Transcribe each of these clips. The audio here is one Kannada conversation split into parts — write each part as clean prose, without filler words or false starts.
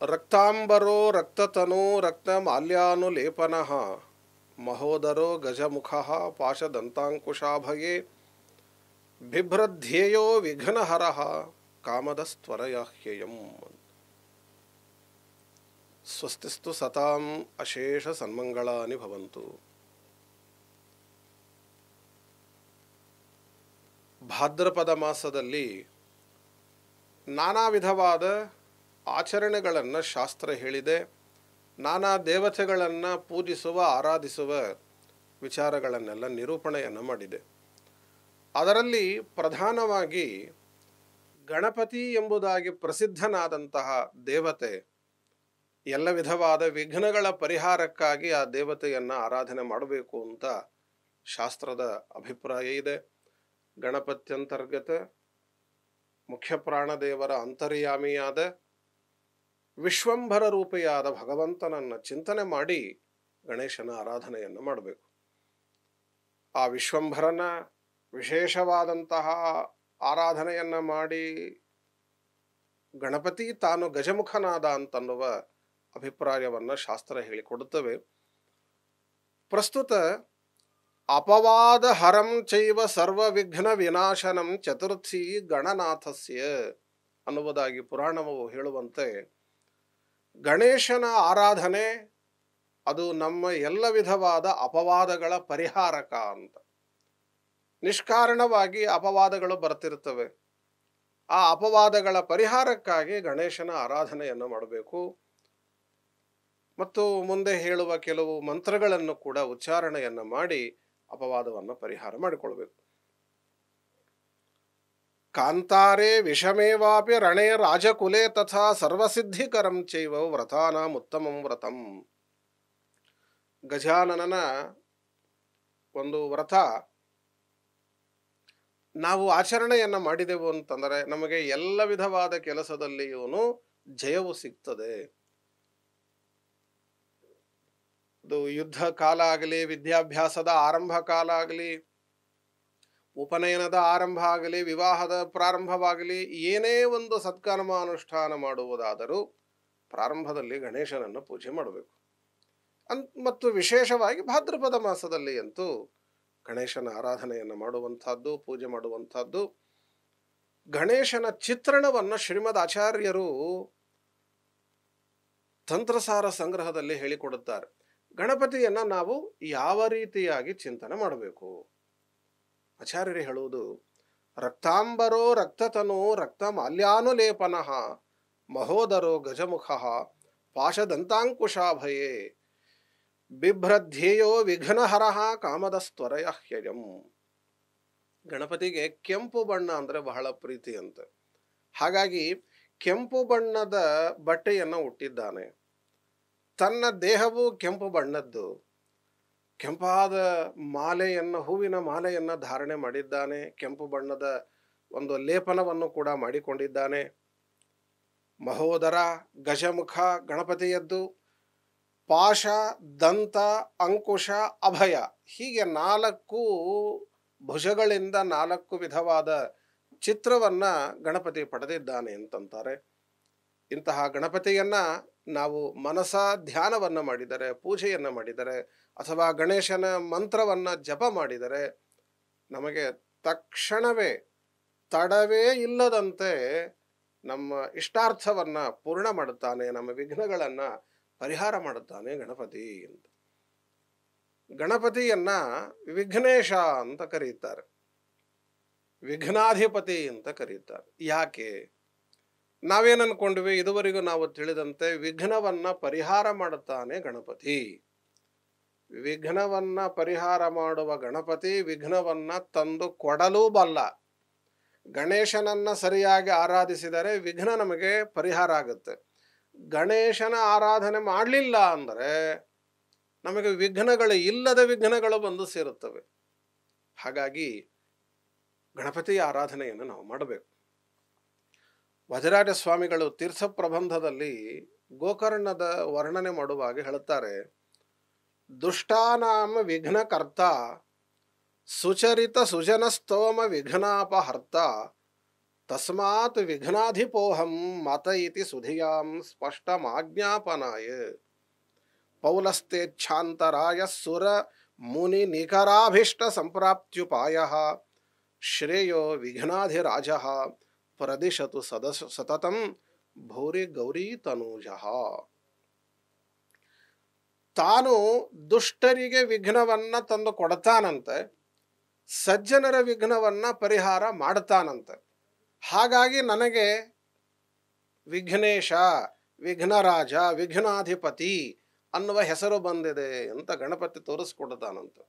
ರಕ್ತಾಂಬರೋ ರಕ್ತತನೋ ರಕ್ತಮಾಲ್ಯಾನುಲೇಪನಃ ಮಹೋದರೋ ಗಜಮುಖಃ ಪಾಶದಂತಾಂಕುಶಾಭಯೇ ಬಿಭ್ರಧ್ಯೇಯೋ ವಿಘ್ನಹರಃ ಕಾಮದಸ್ತ್ವರಯ ಹ್ಯಯಂ. ಸ್ವಸ್ತಿಸ್ತು ಸತಾಂ ಅಶೇಷ ಸನ್ಮಂಗಳಾನಿ ಭವಂತು. ಭಾದ್ರಪದ ಮಾಸದಲ್ಲಿ ನಾನಾ ವಿಧವಾದ ಆಚರಣೆಗಳನ್ನು ಶಾಸ್ತ್ರ ಹೇಳಿದೆ. ನಾನಾ ದೇವತೆಗಳನ್ನು ಪೂಜಿಸುವ ಆರಾಧಿಸುವ ವಿಚಾರಗಳನ್ನೆಲ್ಲ ನಿರೂಪಣೆಯನ್ನು ಮಾಡಿದೆ. ಅದರಲ್ಲಿ ಪ್ರಧಾನವಾಗಿ ಗಣಪತಿ ಎಂಬುದಾಗಿ ಪ್ರಸಿದ್ಧನಾದಂತಹ ದೇವತೆ, ಎಲ್ಲ ವಿಧವಾದ ವಿಘ್ನಗಳ ಪರಿಹಾರಕ್ಕಾಗಿ ಆ ದೇವತೆಯನ್ನು ಆರಾಧನೆ ಮಾಡಬೇಕು ಅಂತ ಶಾಸ್ತ್ರದ ಅಭಿಪ್ರಾಯ ಇದೆ. ಗಣಪತ್ಯಂತರ್ಗತ ಮುಖ್ಯ ಪ್ರಾಣದೇವರ ಅಂತರ್ಯಾಮಿಯಾದ ವಿಶ್ವಂಭರ ರೂಪಿಯಾದ ಭಗವಂತನನ್ನು ಚಿಂತನೆ ಮಾಡಿ ಗಣೇಶನ ಆರಾಧನೆಯನ್ನು ಮಾಡಬೇಕು. ಆ ವಿಶ್ವಂಭರನ ವಿಶೇಷವಾದಂತಹ ಆರಾಧನೆಯನ್ನು ಮಾಡಿ ಗಣಪತಿ ತಾನು ಗಜಮುಖನಾದ ಅಂತನ್ನುವ ಅಭಿಪ್ರಾಯವನ್ನು ಶಾಸ್ತ್ರ ಹೇಳಿಕೊಡುತ್ತವೆ. ಪ್ರಸ್ತುತ ಅಪವಾದ ಹರಂ ಚೈವ ಸರ್ವ ವಿಘ್ನ ವಿನಾಶನಂ ಚತುರ್ಥಿ ಗಣನಾಥಸ್ಯ ಅನ್ನುವುದಾಗಿ ಪುರಾಣವು ಹೇಳುವಂತೆ, ಗಣೇಶನ ಆರಾಧನೆ ಅದು ನಮ್ಮ ಎಲ್ಲ ವಿಧವಾದ ಅಪವಾದಗಳ ಪರಿಹಾರಕ ಅಂತ. ನಿಷ್ಕಾರಣವಾಗಿ ಅಪವಾದಗಳು ಬರ್ತಿರ್ತವೆ. ಆ ಅಪವಾದಗಳ ಪರಿಹಾರಕ್ಕಾಗಿ ಗಣೇಶನ ಆರಾಧನೆಯನ್ನು ಮಾಡಬೇಕು. ಮತ್ತು ಮುಂದೆ ಹೇಳುವ ಕೆಲವು ಮಂತ್ರಗಳನ್ನು ಕೂಡ ಉಚ್ಚಾರಣೆಯನ್ನು ಮಾಡಿ ಅಪವಾದವನ್ನು ಪರಿಹಾರ ಮಾಡಿಕೊಳ್ಬೇಕು. ಕಾಂತಾರೇ ವಿಷಮೇವಾಪಿ ರಣೇ ರಾಜಕುಲೆ ತಥಾ ಸರ್ವಸಿದ್ಧಿಕರಂ ಚೈವ ವ್ರತಾನಾಂ ಉತ್ತಮಂ ವ್ರತಂ. ಗಜಾನನನ ಒಂದು ವ್ರತ ನಾವು ಆಚರಣೆಯನ್ನು ಮಾಡಿದೆವು ಅಂತಂದರೆ ನಮಗೆ ಎಲ್ಲ ವಿಧವಾದ ಕೆಲಸದಲ್ಲಿಯೂ ಜಯವು ಸಿಗ್ತದೆ. ಅದು ಯುದ್ಧ ಕಾಲ ಆಗಲಿ, ವಿದ್ಯಾಭ್ಯಾಸದ ಆರಂಭ ಕಾಲ ಆಗಲಿ, ಉಪನಯನದ ಆರಂಭ ಆಗಲಿ, ವಿವಾಹದ ಪ್ರಾರಂಭವಾಗಲಿ, ಏನೇ ಒಂದು ಸತ್ಕರ್ಮ ಅನುಷ್ಠಾನ ಮಾಡುವುದಾದರೂ ಪ್ರಾರಂಭದಲ್ಲಿ ಗಣೇಶನನ್ನು ಪೂಜೆ ಮಾಡಬೇಕು. ಮತ್ತು ವಿಶೇಷವಾಗಿ ಭಾದ್ರಪದ ಮಾಸದಲ್ಲಿ ಅಂತೂ ಗಣೇಶನ ಆರಾಧನೆಯನ್ನು ಮಾಡುವಂಥದ್ದು, ಪೂಜೆ ಮಾಡುವಂಥದ್ದು. ಗಣೇಶನ ಚಿತ್ರಣವನ್ನು ಶ್ರೀಮದ್ ಆಚಾರ್ಯರು ತಂತ್ರಸಾರ ಸಂಗ್ರಹದಲ್ಲಿ ಹೇಳಿಕೊಡುತ್ತಾರೆ. ಗಣಪತಿಯನ್ನು ನಾವು ಯಾವ ರೀತಿಯಾಗಿ ಚಿಂತನೆ ಮಾಡಬೇಕು? ಆಚಾರ್ಯರು ಹೇಳುವುದು, ರಕ್ತಾಂಬರೋ ರಕ್ತತನೋ ರಕ್ತಮಾಲ್ಯಾನುಲೇಪನಃ ಮಹೋದರೋ ಗಜಮುಖಃ ಪಾಶದಂತಾಂಕುಶಾಭಯೇ ಬಿಭ್ರಧ್ಯೇಯೋ ವಿಘ್ನಹರಃ ಕಾಮದಸ್ತ್ವರಯ ಹ್ಯಯಂ. ಗಣಪತಿಗೆ ಕೆಂಪು ಬಣ್ಣ ಅಂದರೆ ಬಹಳ ಪ್ರೀತಿ ಅಂತೆ. ಹಾಗಾಗಿ ಕೆಂಪು ಬಣ್ಣದ ಬಟ್ಟೆಯನ್ನು ಉಟ್ಟಿದ್ದಾನೆ. ತನ್ನ ದೇಹವು ಕೆಂಪು ಬಣ್ಣದ್ದು. ಕೆಂಪಾದ ಮಾಲೆಯನ್ನು, ಹೂವಿನ ಮಾಲೆಯನ್ನು ಧಾರಣೆ ಮಾಡಿದ್ದಾನೆ. ಕೆಂಪು ಬಣ್ಣದ ಒಂದು ಲೇಪನವನ್ನು ಕೂಡ ಮಾಡಿಕೊಂಡಿದ್ದಾನೆ. ಮಹೋದರ ಗಜಮುಖ ಗಣಪತಿಯದ್ದು. ಪಾಶ, ದಂತ, ಅಂಕುಶ, ಅಭಯ, ಹೀಗೆ 4 ಭುಜಗಳಿಂದ 4 ವಿಧವಾದ ಚಿತ್ರವನ್ನು ಗಣಪತಿ ಪಡೆದಿದ್ದಾನೆ ಅಂತಂತಾರೆ. ಇಂತಹ ಗಣಪತಿಯನ್ನು ನಾವು ಮನಸ ಧ್ಯಾನವನ್ನು ಮಾಡಿದರೆ, ಪೂಜೆಯನ್ನು ಮಾಡಿದರೆ, ಅಥವಾ ಗಣೇಶನ ಮಂತ್ರವನ್ನು ಜಪ ಮಾಡಿದರೆ ನಮಗೆ ತಕ್ಷಣವೇ ತಡವೇ ಇಲ್ಲದಂತೆ ನಮ್ಮ ಇಷ್ಟಾರ್ಥವನ್ನು ಪೂರ್ಣ ಮಾಡುತ್ತಾನೆ, ನಮ್ಮ ವಿಘ್ನಗಳನ್ನು ಪರಿಹಾರ ಮಾಡುತ್ತಾನೆ ಗಣಪತಿ ಅಂತ. ಗಣಪತಿಯನ್ನ ವಿಘ್ನೇಶ ಅಂತ ಕರೀತಾರೆ, ವಿಘ್ನಾಧಿಪತಿ ಅಂತ ಕರೀತಾರೆ. ಯಾಕೆ? ನಾವೇನು ಅನ್ಕೊಂಡ್ವಿ, ಇದುವರೆಗೂ ನಾವು ತಿಳಿದಂತೆ ವಿಘ್ನವನ್ನ ಪರಿಹಾರ ಮಾಡುತ್ತಾನೆ ಗಣಪತಿ. ವಿಘ್ನವನ್ನ ಪರಿಹಾರ ಮಾಡುವ ಗಣಪತಿ ವಿಘ್ನವನ್ನ ತಂದು ಕೊಡಲೂ ಬಲ್ಲ. ಗಣೇಶನನ್ನ ಸರಿಯಾಗಿ ಆರಾಧಿಸಿದರೆ ವಿಘ್ನ ನಮಗೆ ಪರಿಹಾರ ಆಗುತ್ತೆ. ಗಣೇಶನ ಆರಾಧನೆ ಮಾಡಲಿಲ್ಲ ಅಂದರೆ ನಮಗೆ ವಿಘ್ನಗಳು, ಇಲ್ಲದ ವಿಘ್ನಗಳು ಬಂದು ಸೇರುತ್ತವೆ. ಹಾಗಾಗಿ ಗಣಪತಿಯ ಆರಾಧನೆಯನ್ನು ನಾವು ಮಾಡಬೇಕು. ವಜರಾಜ ಸ್ವಾಮಿಗಳು ತೀರ್ಥ ಪ್ರಬಂಧದಲ್ಲಿ ಗೋಕರ್ಣದ ವರ್ಣನೆ ಮಾಡುವಾಗ ಹೇಳುತ್ತಾರೆ, ದುಷ್ಟಾನಾಮ ವಿಘ್ನಕರ್ತ ಸುಚರಿತ ಸುಜನಸ್ತೋಮ ವಿಘ್ನಾಪಹರ್ತ ತಸ್ಮಾತ್ ವಿಘ್ನಾಧಿಪೋಹಂ ಮತ ಇತಿ ಸುಧಿಯಾಂ ಸ್ಪಷ್ಟಮಾಜ್ಞಾಪನಾಯ ಪೌಲಸ್ತೇಚ್ಛಾಂತರಾಯ ಸುರ ಮುನಿ ನಿಖರಾಭೀಷ್ಟ ಸಂಪ್ರಾಪ್ತ್ಯುಪಾಯ ಶ್ರೇಯೋ ವಿಘ್ನಾಧಿರಾಜ ಪ್ರದಿಶತು ಸತತಂ ಭೂರಿ ಗೌರಿ ತನೂಜಃ. ತಾನು ದುಷ್ಟರಿಗೆ ವಿಘ್ನವನ್ನ ತಂದು ಕೊಡ್ತಾನಂತೆ, ಸಜ್ಜನರ ವಿಘ್ನವನ್ನ ಪರಿಹಾರ ಮಾಡ್ತಾನಂತೆ. ಹಾಗಾಗಿ ನನಗೆ ವಿಘ್ನೇಶ, ವಿಘ್ನರಾಜ, ವಿಘ್ನಾಧಿಪತಿ ಅನ್ನುವ ಹೆಸರು ಬಂದಿದೆ ಅಂತ ಗಣಪತಿ ತೋರಿಸ್ಕೊಡ್ತಾನಂತೆ.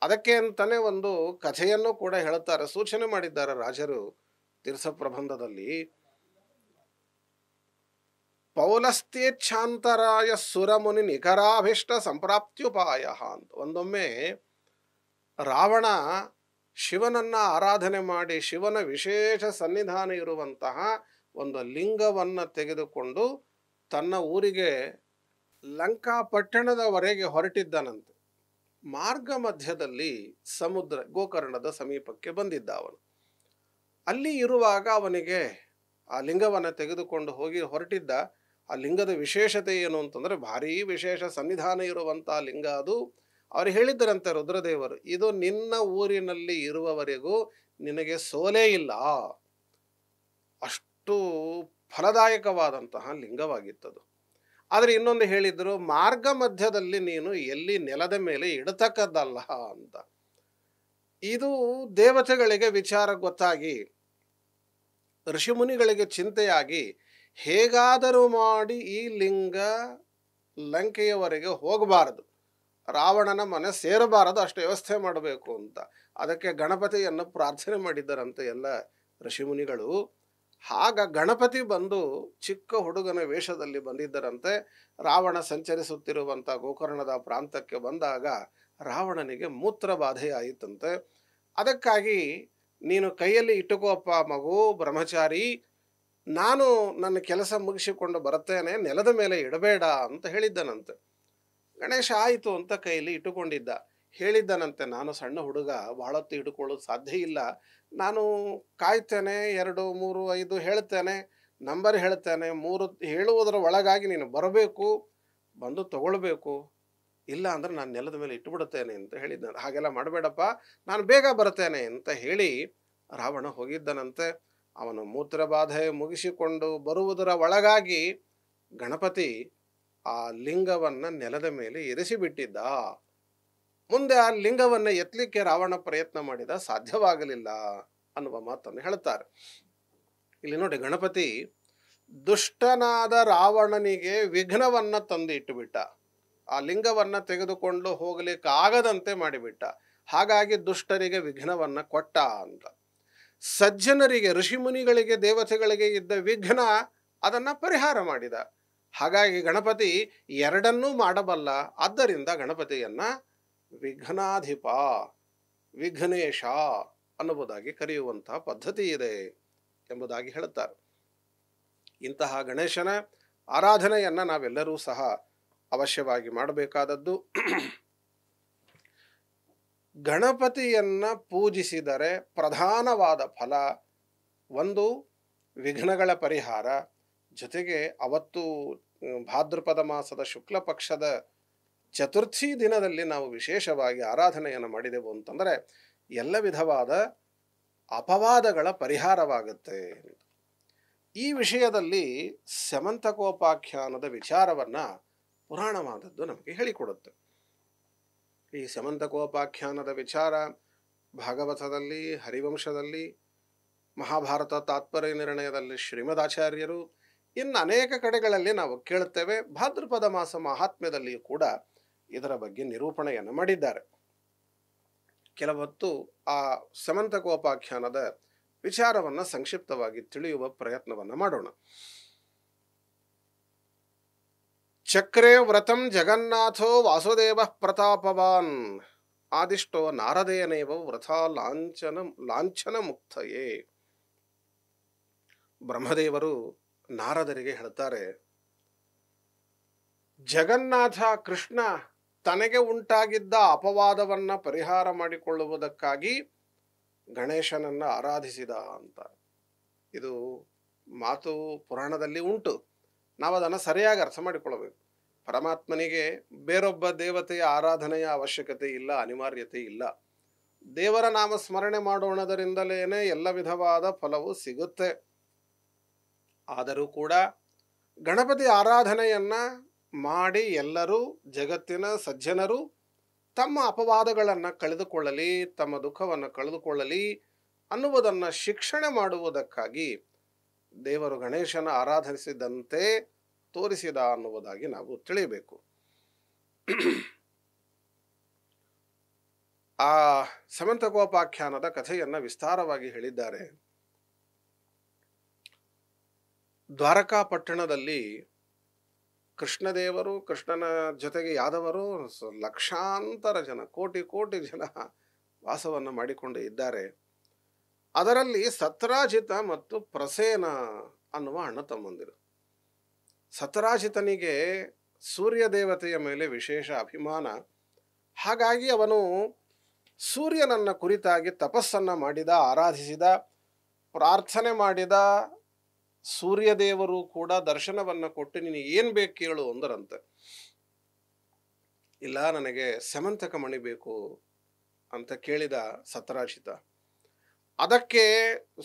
ಅದಕ್ಕೆ ಅಂತಾನೆ ಒಂದು ಕಥೆಯನ್ನು ಕೂಡ ಹೇಳ್ತಾರೆ, ಸೂಚನೆ ಮಾಡಿದ್ದಾರೆ ರಾಜರು ತೀರ್ಥ ಪ್ರಬಂಧದಲ್ಲಿ. ಪೌಲಸ್ತೇಚ್ಛಾಂತರಾಯ ಸುರಮುನಿ ನಿಖರಾಭೀಷ್ಟ ಸಂಪ್ರಾಪ್ತ್ಯುಪಾಯ ಅಂತ. ಒಂದೊಮ್ಮೆ ರಾವಣ ಶಿವನನ್ನ ಆರಾಧನೆ ಮಾಡಿ ಶಿವನ ವಿಶೇಷ ಸನ್ನಿಧಾನ ಇರುವಂತಹ ಒಂದು ಲಿಂಗವನ್ನು ತೆಗೆದುಕೊಂಡು ತನ್ನ ಊರಿಗೆ ಲಂಕಾಪಟ್ಟಣದವರೆಗೆ ಹೊರಟಿದ್ದನಂತೆ. ಮಾರ್ಗ ಮಧ್ಯದಲ್ಲಿ ಸಮುದ್ರ ಗೋಕರ್ಣದ ಸಮೀಪಕ್ಕೆ ಬಂದಿದ್ದ ಅವನು. ಅಲ್ಲಿ ಇರುವಾಗ ಅವನಿಗೆ ಆ ಲಿಂಗವನ್ನು ತೆಗೆದುಕೊಂಡು ಹೋಗಿ ಹೊರಟಿದ್ದ. ಆ ಲಿಂಗದ ವಿಶೇಷತೆ ಏನು ಅಂತಂದರೆ ಭಾರೀ ವಿಶೇಷ ಸನ್ನಿಧಾನ ಇರುವಂತಹ ಲಿಂಗ ಅದು. ಅವರು ಹೇಳಿದ್ದರಂತೆ ರುದ್ರದೇವರು, ಇದು ನಿನ್ನ ಊರಿನಲ್ಲಿ ಇರುವವರೆಗೂ ನಿನಗೆ ಸೋಲೇ ಇಲ್ಲ, ಅಷ್ಟು ಫಲದಾಯಕವಾದಂತಹ ಲಿಂಗವಾಗಿತ್ತದು. ಆದರೆ ಇನ್ನೊಂದು ಹೇಳಿದ್ರು, ಮಾರ್ಗ ಮಧ್ಯದಲ್ಲಿ ನೀನು ಎಲ್ಲಿ ನೆಲದ ಮೇಲೆ ಇಡತಕ್ಕದ್ದಲ್ಲ ಅಂತ. ಇದು ದೇವತೆಗಳಿಗೆ ವಿಚಾರ ಗೊತ್ತಾಗಿ ಋಷಿಮುನಿಗಳಿಗೆ ಚಿಂತೆಯಾಗಿ ಹೇಗಾದರೂ ಮಾಡಿ ಈ ಲಿಂಗ ಲಂಕೆಯವರೆಗೆ ಹೋಗಬಾರದು, ರಾವಣನ ಮನೆ ಸೇರಬಾರದು, ಅಷ್ಟು ವ್ಯವಸ್ಥೆ ಮಾಡಬೇಕು ಅಂತ. ಅದಕ್ಕೆ ಗಣಪತಿಯನ್ನು ಪ್ರಾರ್ಥನೆ ಮಾಡಿದ್ದರಂತೆ ಎಲ್ಲ ಋಷಿಮುನಿಗಳು. ಆಗ ಗಣಪತಿ ಬಂದು ಚಿಕ್ಕ ಹುಡುಗನ ವೇಷದಲ್ಲಿ ಬಂದಿದ್ದರಂತೆ. ರಾವಣ ಸಂಚರಿಸುತ್ತಿರುವಂಥ ಗೋಕರ್ಣದ ಪ್ರಾಂತಕ್ಕೆ ಬಂದಾಗ ರಾವಣನಿಗೆ ಮೂತ್ರಬಾಧೆಯಾಯಿತಂತೆ. ಅದಕ್ಕಾಗಿ ನೀನು ಕೈಯಲ್ಲಿ ಇಟ್ಟುಕೋಪ್ಪ ಮಗು ಬ್ರಹ್ಮಚಾರಿ, ನಾನು ನನ್ನ ಕೆಲಸ ಮುಗಿಸಿಕೊಂಡು ಬರುತ್ತೇನೆ, ನೆಲದ ಮೇಲೆ ಇಡಬೇಡ ಅಂತ ಹೇಳಿದ್ದನಂತೆ. ಗಣೇಶ ಆಯಿತು ಅಂತ ಕೈಯಲ್ಲಿ ಇಟ್ಟುಕೊಂಡಿದ್ದ. ಹೇಳಿದ್ದನಂತೆ, ನಾನು ಸಣ್ಣ ಹುಡುಗ, ಬಹಳೊತ್ತು ಹಿಡ್ಕೊಳ್ಳೋದು ಸಾಧ್ಯ ಇಲ್ಲ, ನಾನು ಕಾಯ್ತೇನೆ, 2, 3, 5 ಹೇಳ್ತೇನೆ, ನಂಬರ್ ಹೇಳ್ತೇನೆ, 3 ಹೇಳುವುದರ ಒಳಗಾಗಿ ನೀನು ಬರಬೇಕು, ಬಂದು ತಗೊಳ್ಬೇಕು, ಇಲ್ಲ ಅಂದರೆ ನಾನು ನೆಲದ ಮೇಲೆ ಇಟ್ಟುಬಿಡುತ್ತೇನೆ ಅಂತ ಹೇಳಿದ್ದ. ಹಾಗೆಲ್ಲ ಮಾಡಬೇಡಪ್ಪ, ನಾನು ಬೇಗ ಬರ್ತೇನೆ ಅಂತ ಹೇಳಿ ರಾವಣ ಹೋಗಿದ್ದನಂತೆ. ಅವನು ಮೂತ್ರಬಾಧೆ ಮುಗಿಸಿಕೊಂಡು ಬರುವುದರ ಒಳಗಾಗಿ ಗಣಪತಿ ಆ ಲಿಂಗವನ್ನು ನೆಲದ ಮೇಲೆ ಇರಿಸಿಬಿಟ್ಟಿದ್ದ. ಮುಂದೆ ಆ ಲಿಂಗವನ್ನು ಎತ್ತಲಿಕ್ಕೆ ರಾವಣ ಪ್ರಯತ್ನ ಮಾಡಿದ, ಸಾಧ್ಯವಾಗಲಿಲ್ಲ ಅನ್ನುವ ಮಾತನ್ನು ಹೇಳ್ತಾರೆ. ಇಲ್ಲಿ ನೋಡಿ, ಗಣಪತಿ ದುಷ್ಟನಾದ ರಾವಣನಿಗೆ ವಿಘ್ನವನ್ನು ತಂದು ಇಟ್ಟುಬಿಟ್ಟ, ಆ ಲಿಂಗವನ್ನು ತೆಗೆದುಕೊಂಡು ಹೋಗಲಿಕ್ಕಾಗದಂತೆ ಮಾಡಿಬಿಟ್ಟ. ಹಾಗಾಗಿ ದುಷ್ಟರಿಗೆ ವಿಘ್ನವನ್ನು ಕೊಟ್ಟ ಅಂತ. ಸಜ್ಜನರಿಗೆ, ಋಷಿಮುನಿಗಳಿಗೆ, ದೇವತೆಗಳಿಗೆ ಇದ್ದ ವಿಘ್ನ ಅದನ್ನು ಪರಿಹಾರ ಮಾಡಿದ. ಹಾಗಾಗಿ ಗಣಪತಿ ಎರಡನ್ನೂ ಮಾಡಬಲ್ಲ. ಆದ್ದರಿಂದ ಗಣಪತಿಯನ್ನ ವಿಘ್ನಾಧಿಪ, ವಿಘ್ನೇಶ ಅನ್ನುವುದಾಗಿ ಕರೆಯುವಂತಹ ಪದ್ಧತಿ ಇದೆ ಎಂಬುದಾಗಿ ಹೇಳುತ್ತಾರೆ. ಇಂತಹ ಗಣೇಶನ ಆರಾಧನೆಯನ್ನು ನಾವೆಲ್ಲರೂ ಸಹ ಅವಶ್ಯವಾಗಿ ಮಾಡಬೇಕಾದದ್ದು. ಗಣಪತಿಯನ್ನ ಪೂಜಿಸಿದರೆ ಪ್ರಧಾನವಾದ ಫಲ ಒಂದು ವಿಘ್ನಗಳ ಪರಿಹಾರ, ಜೊತೆಗೆ ಅವತ್ತು ಭಾದ್ರಪದ ಮಾಸದ ಶುಕ್ಲ ಪಕ್ಷದ ಚತುರ್ಥಿ ದಿನದಲ್ಲಿ ನಾವು ವಿಶೇಷವಾಗಿ ಆರಾಧನೆಯನ್ನು ಮಾಡಿದೆವು ಅಂತಂದರೆ ಎಲ್ಲ ವಿಧವಾದ ಅಪವಾದಗಳ ಪರಿಹಾರವಾಗುತ್ತೆ. ಈ ವಿಷಯದಲ್ಲಿ ಸ್ಯಮಂತಕೋಪಾಖ್ಯಾನದ ವಿಚಾರವನ್ನು ಪುರಾಣವಾದದ್ದು ನಮಗೆ ಹೇಳಿಕೊಡುತ್ತೆ. ಈ ಸ್ಯಮಂತಕೋಪಾಖ್ಯಾನದ ವಿಚಾರ ಭಾಗವತದಲ್ಲಿ, ಹರಿವಂಶದಲ್ಲಿ, ಮಹಾಭಾರತ ತಾತ್ಪರ್ಯ ನಿರ್ಣಯದಲ್ಲಿ ಶ್ರೀಮದಾಚಾರ್ಯರು, ಇನ್ನು ಅನೇಕ ಕಡೆಗಳಲ್ಲಿ ನಾವು ಕೇಳುತ್ತೇವೆ. ಭಾದ್ರಪದ ಮಾಸ ಮಹಾತ್ಮ್ಯದಲ್ಲಿಯೂ ಕೂಡ ಇದರ ಬಗ್ಗೆ ನಿರೂಪಣೆಯನ್ನು ಮಾಡಿದ್ದಾರೆ. ಕೆಲವೊತ್ತು ಆ ಸ್ಯಮಂತಕೋಪಾಖ್ಯಾನದ ವಿಚಾರವನ್ನು ಸಂಕ್ಷಿಪ್ತವಾಗಿ ತಿಳಿಯುವ ಪ್ರಯತ್ನವನ್ನು ಮಾಡೋಣ. ಚಕ್ರೇ ವ್ರತಂ ಜಗನ್ನಾಥೋ ವಾಸುದೇವ ಪ್ರತಾಪವಾನ್ ಆದಿಷ್ಟೋ ನಾರದೇಯನೇವ ವ್ರತ ಲಾಂಛನ ಮುಕ್ತಯೇ. ಬ್ರಹ್ಮದೇವರು ನಾರದರಿಗೆ ಹೇಳ್ತಾರೆ, ಜಗನ್ನಾಥ ಕೃಷ್ಣ ತನಗೆ ಉಂಟಾಗಿದ್ದ ಅಪವಾದವನ್ನು ಪರಿಹಾರ ಮಾಡಿಕೊಳ್ಳುವುದಕ್ಕಾಗಿ ಗಣೇಶನನ್ನು ಆರಾಧಿಸಿದ ಅಂತ. ಇದು ಮಾತು ಪುರಾಣದಲ್ಲಿ ಉಂಟು. ನಾವು ಅದನ್ನು ಸರಿಯಾಗಿ ಅರ್ಥ ಮಾಡಿಕೊಳ್ಳಬೇಕು. ಪರಮಾತ್ಮನಿಗೆ ಬೇರೊಬ್ಬ ದೇವತೆಯ ಆರಾಧನೆಯ ಅವಶ್ಯಕತೆ ಇಲ್ಲ, ಅನಿವಾರ್ಯತೆ ಇಲ್ಲ. ದೇವರ ನಾಮ ಸ್ಮರಣೆ ಮಾಡೋಣದರಿಂದಲೇ ಎಲ್ಲ ವಿಧವಾದ ಫಲವು ಸಿಗುತ್ತೆ. ಆದರೂ ಕೂಡ ಗಣಪತಿ ಆರಾಧನೆಯನ್ನ ಮಾಡಿ ಎಲ್ಲರೂ, ಜಗತ್ತಿನ ಸಜ್ಜನರು ತಮ್ಮ ಅಪವಾದಗಳನ್ನು ಕಳೆದುಕೊಳ್ಳಲಿ, ತಮ್ಮ ದುಃಖವನ್ನು ಕಳೆದುಕೊಳ್ಳಲಿ ಅನ್ನುವುದನ್ನು ಶಿಕ್ಷಣೆ ಮಾಡುವುದಕ್ಕಾಗಿ ದೇವರು ಗಣೇಶನ ಆರಾಧಿಸಿದಂತೆ ತೋರಿಸಿದ ಅನ್ನುವುದಾಗಿ ನಾವು ತಿಳಿಯಬೇಕು. ಆ ಸಮಂತಕೋಪಾಖ್ಯಾನದ ಕಥೆಯನ್ನು ವಿಸ್ತಾರವಾಗಿ ಹೇಳಿದ್ದಾರೆ. ದ್ವಾರಕಾ ಪಟ್ಟಣದಲ್ಲಿ ಕೃಷ್ಣದೇವರು, ಕೃಷ್ಣನ ಜೊತೆಗೆ ಯಾದವರು ಲಕ್ಷಾಂತರ ಜನ, ಕೋಟಿ ಕೋಟಿ ಜನ ವಾಸವನ್ನು ಮಾಡಿಕೊಂಡು ಇದ್ದಾರೆ. ಅದರಲ್ಲಿ ಸತ್ರಾಜಿತ ಮತ್ತು ಪ್ರಸೇನ ಅನ್ನುವ ಅಣ್ಣ ತಮ್ಮಂದಿರು. ಸತ್ರಾಜಿತನಿಗೆ ಸೂರ್ಯ ದೇವತೆಯ ಮೇಲೆ ವಿಶೇಷ ಅಭಿಮಾನ. ಹಾಗಾಗಿ ಅವನು ಸೂರ್ಯನನ್ನ ಕುರಿತಾಗಿ ತಪಸ್ಸನ್ನು ಮಾಡಿದ, ಆರಾಧಿಸಿದ, ಪ್ರಾರ್ಥನೆ ಮಾಡಿದ. ಸೂರ್ಯದೇವರು ಕೂಡ ದರ್ಶನವನ್ನು ಕೊಟ್ಟು ನೀನು ಏನು ಬೇಕು ಕೇಳು ಅಂದರಂತೆ. ಇಲ್ಲ, ನನಗೆ ಸಮಂತಕ ಮಣಿ ಬೇಕು ಅಂತ ಕೇಳಿದ ಸತ್ರಾಜಿತ. ಅದಕ್ಕೆ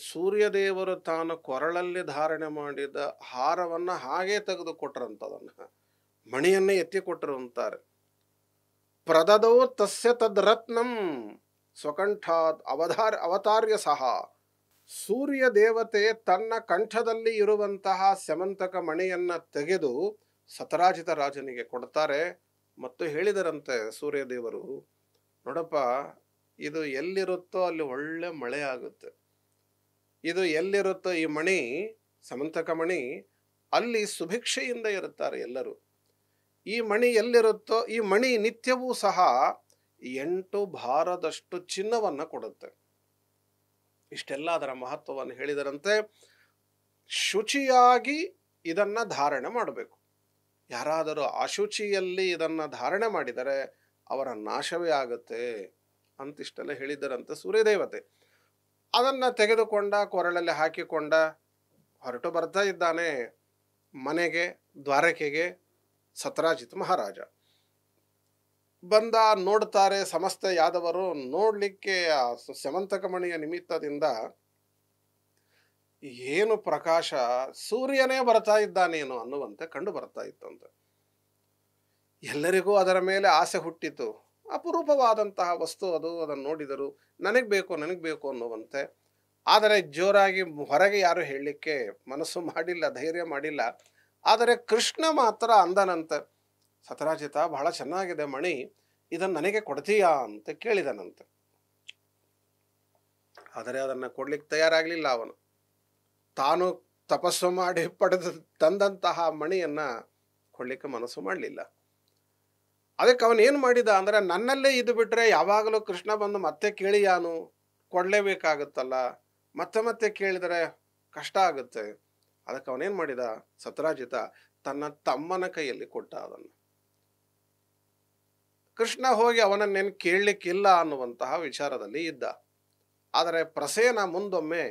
ಸೂರ್ಯದೇವರು ತಾನು ಕೊರಳಲ್ಲಿ ಧಾರಣೆ ಮಾಡಿದ ಹಾರವನ್ನು ಹಾಗೇ ತೆಗೆದುಕೊಟ್ರಂತದನ್ನು, ಮಣಿಯನ್ನೇ ಎತ್ತಿ ಕೊಟ್ಟರು ಅಂತಾರೆ. ಪ್ರದದೋ ತಸ್ಯ ತದ್ರತ್ನಂ ಸ್ವಕಂಠಾತ್ ಅವತಾರ್ಯ ಸಹ. ಸೂರ್ಯ ದೇವತೆ ತನ್ನ ಕಂಠದಲ್ಲಿ ಇರುವಂತಹ ಸಮಂತಕ ಮಣಿಯನ್ನ ತೆಗೆದು ಸತರಾಜಿತ ರಾಜನಿಗೆ ಕೊಡ್ತಾರೆ ಮತ್ತು ಹೇಳಿದರಂತೆ ಸೂರ್ಯದೇವರು, ನೋಡಪ್ಪ, ಇದು ಎಲ್ಲಿರುತ್ತೋ ಅಲ್ಲಿ ಒಳ್ಳೆ ಮಳೆ ಆಗುತ್ತೆ. ಇದು ಎಲ್ಲಿರುತ್ತೋ ಈ ಮಣಿ, ಸಮಂತಕ ಮಣಿ, ಅಲ್ಲಿ ಸುಭಿಕ್ಷೆಯಿಂದ ಇರುತ್ತಾರೆ ಎಲ್ಲರೂ. ಈ ಮಣಿ ಎಲ್ಲಿರುತ್ತೋ ಈ ಮಣಿ ನಿತ್ಯವೂ ಸಹ 8 ಭಾರದಷ್ಟು ಚಿನ್ನವನ್ನು ಕೊಡುತ್ತೆ. ಇಷ್ಟೆಲ್ಲ ಅದರ ಮಹತ್ವವನ್ನು ಹೇಳಿದರಂತೆ. ಶುಚಿಯಾಗಿ ಇದನ್ನ ಧಾರಣೆ ಮಾಡಬೇಕು. ಯಾರಾದರೂ ಅಶುಚಿಯಲ್ಲಿ ಇದನ್ನ ಧಾರಣೆ ಮಾಡಿದರೆ ಅವರ ನಾಶವೇ ಆಗುತ್ತೆ ಅಂತಿಷ್ಟೆಲ್ಲ ಹೇಳಿದರಂತೆ ಸೂರ್ಯದೇವತೆ. ಅದನ್ನ ತೆಗೆದುಕೊಂಡ, ಕೊರಳಲ್ಲಿ ಹಾಕಿಕೊಂಡ ಹೊರಟು ಬರ್ತಾ ಇದ್ದಾನೆ ಮನೆಗೆ, ದ್ವಾರಕೆಗೆ ಸತ್ರಾಜಿತ್ ಮಹಾರಾಜ. ಬಂದ ನೋಡ್ತಾರೆ ಸಮಸ್ತ ಯಾದವರು. ನೋಡ್ಲಿಕ್ಕೆ ಆ ಸಮಂತಕ ಮಣಿಯ ನಿಮಿತ್ತದಿಂದ ಏನು ಪ್ರಕಾಶ, ಸೂರ್ಯನೇ ಬರ್ತಾ ಇದ್ದಾನೇನು ಅನ್ನುವಂತೆ ಕಂಡು ಬರ್ತಾ ಇತ್ತಂತೆ. ಎಲ್ಲರಿಗೂ ಅದರ ಮೇಲೆ ಆಸೆ ಹುಟ್ಟಿತು. ಅಪರೂಪವಾದಂತಹ ವಸ್ತು ಅದು. ಅದನ್ನು ನೋಡಿದರು, ನನಗೆ ಬೇಕು ಅನ್ನುವಂತೆ. ಆದರೆ ಜೋರಾಗಿ ಹೊರಗೆ ಯಾರು ಹೇಳಲಿಕ್ಕೆ ಮನಸ್ಸು ಮಾಡಿಲ್ಲ, ಧೈರ್ಯ ಮಾಡಿಲ್ಲ. ಆದರೆ ಕೃಷ್ಣ ಮಾತ್ರ ಅಂದನಂತೆ, ಸತ್ರಾಜಿತ, ಬಹಳ ಚೆನ್ನಾಗಿದೆ ಮಣಿ, ಇದನ್ನು ನನಗೆ ಕೊಡ್ತೀಯಾ ಅಂತ ಕೇಳಿದನಂತೆ. ಆದರೆ ಅದನ್ನು ಕೊಡ್ಲಿಕ್ಕೆ ತಯಾರಾಗಲಿಲ್ಲ ಅವನು. ತಾನು ತಪಸ್ಸು ಮಾಡಿ ಪಡೆದು ತಂದಂತಹ ಮಣಿಯನ್ನ ಕೊಡ್ಲಿಕ್ಕೆ ಮನಸ್ಸು ಮಾಡಲಿಲ್ಲ. ಅದಕ್ಕೆ ಅವನೇನು ಮಾಡಿದ ಅಂದರೆ, ನನ್ನಲ್ಲೇ ಇದು ಬಿಟ್ಟರೆ ಯಾವಾಗಲೂ ಕೃಷ್ಣ ಬಂದು ಮತ್ತೆ ಕೇಳಿಯಾನು, ಕೊಡಲೇಬೇಕಾಗುತ್ತಲ್ಲ, ಮತ್ತೆ ಕೇಳಿದರೆ ಕಷ್ಟ ಆಗುತ್ತೆ. ಅದಕ್ಕೆ ಅವನೇನು ಮಾಡಿದ, ಸತ್ರಾಜಿತ ತನ್ನ ತಮ್ಮನ ಕೈಯಲ್ಲಿ ಕೊಟ್ಟ ಅದನ್ನು. ಕೃಷ್ಣ ಹೋಗಿ ಅವನನ್ನೇನು ಕೇಳಲಿಕ್ಕಿಲ್ಲ ಅನ್ನುವಂತಹ ವಿಚಾರದಲ್ಲಿ ಇದ್ದ. ಆದರೆ ಪ್ರಸೇನ ಮುಂದೊಮ್ಮೆ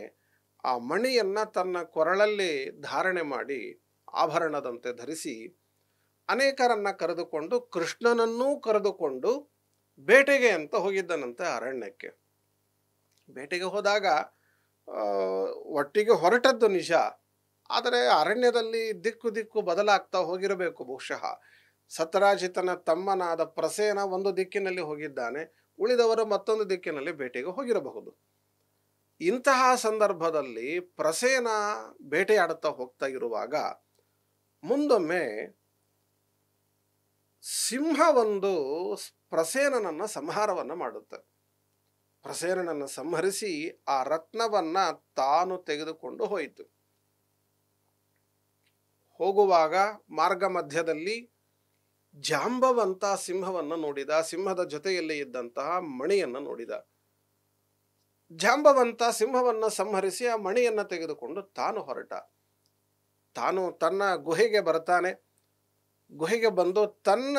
ಆ ಮಣಿಯನ್ನ ತನ್ನ ಕೊರಳಲ್ಲಿ ಧಾರಣೆ ಮಾಡಿ ಆಭರಣದಂತೆ ಧರಿಸಿ ಅನೇಕರನ್ನ ಕರೆದುಕೊಂಡು, ಕೃಷ್ಣನನ್ನೂ ಕರೆದುಕೊಂಡು ಬೇಟೆಗೆ ಅಂತ ಹೋಗಿದ್ದನಂತೆ ಅರಣ್ಯಕ್ಕೆ. ಬೇಟೆಗೆ ಹೋದಾಗ ಒಟ್ಟಿಗೆ ಹೊರಟದ್ದು ನಿಜ. ಆದರೆ ಅರಣ್ಯದಲ್ಲಿ ದಿಕ್ಕು ಬದಲಾಗ್ತಾ ಹೋಗಿರಬೇಕು ಬಹುಶಃ. ಸತ್ರಾಜಿತನ ತಮ್ಮನಾದ ಪ್ರಸೇನ ಒಂದು ದಿಕ್ಕಿನಲ್ಲಿ ಹೋಗಿದ್ದಾನೆ, ಉಳಿದವರು ಮತ್ತೊಂದು ದಿಕ್ಕಿನಲ್ಲಿ ಬೇಟೆಗೆ ಹೋಗಿರಬಹುದು. ಇಂತಹ ಸಂದರ್ಭದಲ್ಲಿ ಪ್ರಸೇನ ಬೇಟೆಯಾಡುತ್ತಾ ಹೋಗ್ತಾ ಇರುವಾಗ ಮುಂದೊಮ್ಮೆ ಸಿಂಹ ಒಂದು ಪ್ರಸೇನನನ್ನ ಸಂಹಾರವನ್ನ ಮಾಡುತ್ತೆ. ಪ್ರಸೇನನನ್ನು ಸಂಹರಿಸಿ ಆ ರತ್ನವನ್ನ ತಾನು ತೆಗೆದುಕೊಂಡು ಹೋಯಿತು. ಹೋಗುವಾಗ ಮಾರ್ಗ ಮಧ್ಯದಲ್ಲಿ ಜಾಂಬವಂತ ಸಿಂಹವನ್ನು ನೋಡಿದ. ಸಿಂಹದ ಜೊತೆಯಲ್ಲಿ ಇದ್ದಂತಹ ಮಣಿಯನ್ನು ನೋಡಿದ. ಜಾಂಬವಂತ ಸಿಂಹವನ್ನು ಸಂಹರಿಸಿ ಆ ಮಣಿಯನ್ನು ತೆಗೆದುಕೊಂಡು ತಾನು ಹೊರಟ. ತಾನು ತನ್ನ ಗುಹೆಗೆ ಬರ್ತಾನೆ. ಗುಹೆಗೆ ಬಂದು ತನ್ನ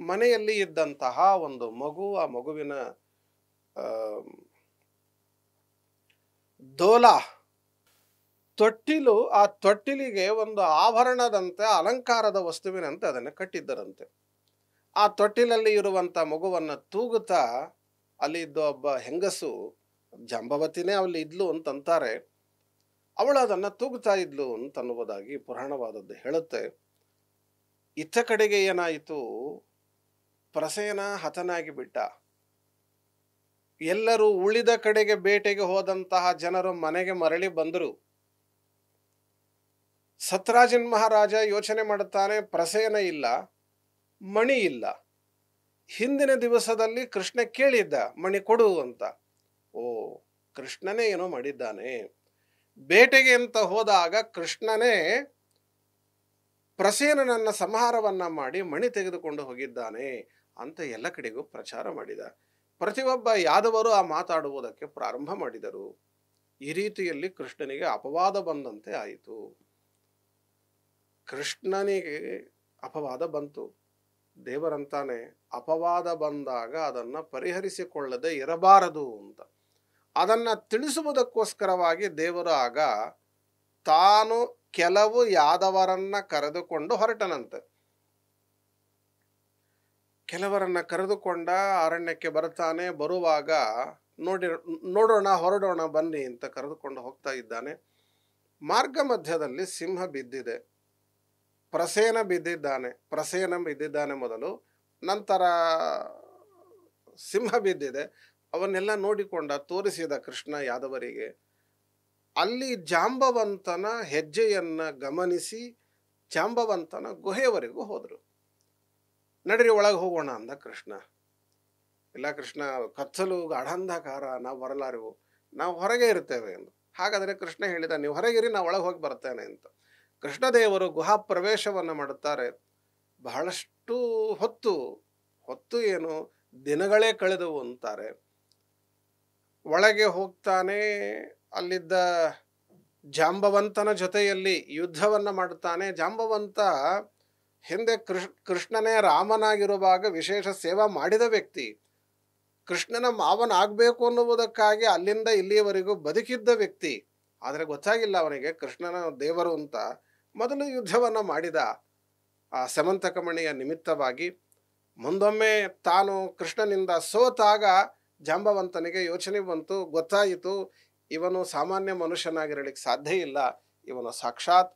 ಮನೆಯಲ್ಲಿ ಇದ್ದಂತಹ ಒಂದು ಮಗು, ಆ ಮಗುವಿನ ದೋಲ ತೊಟ್ಟಿಲು, ಆ ತೊಟ್ಟಿಲಿಗೆ ಒಂದು ಆಭರಣದಂತೆ, ಅಲಂಕಾರದ ವಸ್ತುವಿನಂತೆ ಅದನ್ನು ಕಟ್ಟಿದ್ದರಂತೆ. ಆ ತೊಟ್ಟಿಲಲ್ಲಿ ಇರುವಂಥ ಮಗುವನ್ನು ತೂಗುತ್ತಾ ಅಲ್ಲಿ ಇದ್ದ ಒಬ್ಬ ಹೆಂಗಸು, ಜಾಂಬವತಿನೇ ಅಲ್ಲಿ ಇದ್ಲು ಅಂತಂತಾರೆ, ಅವಳು ಅದನ್ನು ತೂಗುತ್ತಾ ಇದ್ಲು ಅಂತನ್ನುವುದಾಗಿ ಪುರಾಣವಾದದ್ದು ಹೇಳುತ್ತೆ. ಇತ್ತ ಕಡೆಗೆ ಏನಾಯಿತು, ಪ್ರಸೇನ ಹತನಾಗಿ ಬಿಟ್ಟ. ಎಲ್ಲರೂ ಉಳಿದ ಕಡೆಗೆ ಬೇಟೆಗೆ ಹೋದಂತಹ ಜನರು ಮನೆಗೆ ಮರಳಿ ಬಂದರು. ಸತ್ರಾಜಿನ್ ಮಹಾರಾಜ ಯೋಚನೆ ಮಾಡುತ್ತಾನೆ, ಪ್ರಸೇನ ಇಲ್ಲ, ಮಣಿ ಇಲ್ಲ. ಹಿಂದಿನ ದಿವಸದಲ್ಲಿ ಕೃಷ್ಣ ಕೇಳಿದ್ದ ಮಣಿ ಕೊಡು ಅಂತ. ಓ, ಕೃಷ್ಣನೇ ಏನೋ ಮಾಡಿದ್ದಾನೆ. ಬೇಟೆಗೆ ಅಂತ ಹೋದಾಗ ಕೃಷ್ಣನೇ ಪ್ರಸೇನನನ್ನ ಸಂಹಾರವನ್ನ ಮಾಡಿ ಮಣಿ ತೆಗೆದುಕೊಂಡು ಹೋಗಿದ್ದಾನೆ ಅಂತ ಎಲ್ಲ ಕಡೆಗೂ ಪ್ರಚಾರ ಮಾಡಿದ. ಪ್ರತಿಯೊಬ್ಬ ಯಾದವರು ಆ ಮಾತಾಡುವುದಕ್ಕೆ ಪ್ರಾರಂಭ ಮಾಡಿದರು. ಈ ರೀತಿಯಲ್ಲಿ ಕೃಷ್ಣನಿಗೆ ಅಪವಾದ ಬಂದಂತೆ ಆಯಿತು. ಕೃಷ್ಣನಿಗೆ ಅಪವಾದ ಬಂತು. ದೇವರಂತಾನೆ, ಅಪವಾದ ಬಂದಾಗ ಅದನ್ನು ಪರಿಹರಿಸಿಕೊಳ್ಳದೆ ಇರಬಾರದು ಅಂತ. ಅದನ್ನು ತಿಳಿಸುವುದಕ್ಕೋಸ್ಕರವಾಗಿ ದೇವರು ಆಗ ತಾನು ಕೆಲವು ಯಾದವರನ್ನ ಕರೆದುಕೊಂಡು ಹೊರಟನಂತೆ. ಕೆಲವರನ್ನ ಕರೆದುಕೊಂಡ ಅರಣ್ಯಕ್ಕೆ ಬರ್ತಾನೆ. ಬರುವಾಗ ನೋಡೋಣ, ಹೊರಡೋಣ ಬನ್ನಿ ಅಂತ ಕರೆದುಕೊಂಡು ಹೋಗ್ತಾ ಇದ್ದಾನೆ. ಮಾರ್ಗ ಮಧ್ಯದಲ್ಲಿ ಸಿಂಹ ಬಿದ್ದಿದೆ, ಪ್ರಸೇನ ಬಿದ್ದಿದ್ದಾನೆ ಮೊದಲು, ನಂತರ ಸಿಂಹ ಬಿದ್ದಿದೆ. ಅವನ್ನೆಲ್ಲ ನೋಡಿಕೊಂಡ, ತೋರಿಸಿದ ಕೃಷ್ಣ ಯಾದವರಿಗೆ. ಅಲ್ಲಿ ಜಾಂಬವಂತನ ಹೆಜ್ಜೆಯನ್ನ ಗಮನಿಸಿ ಜಾಂಬವಂತನ ಗುಹೆಯವರೆಗೂ ಹೋದರು. ನಡೀರಿ ಒಳಗೆ ಹೋಗೋಣ ಅಂದ ಕೃಷ್ಣ. ಇಲ್ಲ ಕೃಷ್ಣ, ಕತ್ತಲು ಗಾಢಾಂಧಕಾರ, ನಾವು ಬರಲಾರೆವು, ನಾವು ಹೊರಗೆ ಇರ್ತೇವೆ ಎಂದು. ಹಾಗಾದರೆ ಕೃಷ್ಣ ಹೇಳಿದ, ನೀವು ಹೊರಗಿರಿ, ನಾವು ಒಳಗೆ ಹೋಗಿ ಬರ್ತೇನೆ ಅಂತ. ಕೃಷ್ಣದೇವರು ಗುಹಾ ಪ್ರವೇಶವನ್ನು ಮಾಡುತ್ತಾರೆ. ಬಹಳಷ್ಟು ಹೊತ್ತು ಏನು ದಿನಗಳೇ ಕಳೆದವು ಅಂತಾರೆ. ಒಳಗೆ ಹೋಗ್ತಾನೆ. ಅಲ್ಲಿದ್ದ ಜಾಂಬವಂತನ ಜೊತೆಯಲ್ಲಿ ಯುದ್ಧವನ್ನು ಮಾಡುತ್ತಾನೆ. ಜಾಂಬವಂತ ಹಿಂದೆ ಕೃಷ್ಣನೇ ರಾಮನಾಗಿರುವಾಗ ವಿಶೇಷ ಸೇವಾ ಮಾಡಿದ ವ್ಯಕ್ತಿ, ಕೃಷ್ಣನ ಮಾವನಾಗಬೇಕು ಅನ್ನುವುದಕ್ಕಾಗಿ ಅಲ್ಲಿಂದ ಇಲ್ಲಿಯವರೆಗೂ ಬದುಕಿದ್ದ ವ್ಯಕ್ತಿ. ಆದರೆ ಗೊತ್ತಾಗಿಲ್ಲ ಅವನಿಗೆ ಕೃಷ್ಣನ ದೇವರು ಅಂತ. ಮೊದಲು ಯುದ್ಧವನ್ನು ಮಾಡಿದ ಆ ಸಮಂತಕಮಣಿಯ ನಿಮಿತ್ತವಾಗಿ. ಮುಂದೊಮ್ಮೆ ತಾನು ಕೃಷ್ಣನಿಂದ ಸೋತಾಗ ಜಾಂಬವಂತನಿಗೆ ಯೋಚನೆ ಬಂತು, ಗೊತ್ತಾಯಿತು ಇವನು ಸಾಮಾನ್ಯ ಮನುಷ್ಯನಾಗಿರಲಿಕ್ಕೆ ಸಾಧ್ಯ ಇಲ್ಲ, ಇವನು ಸಾಕ್ಷಾತ್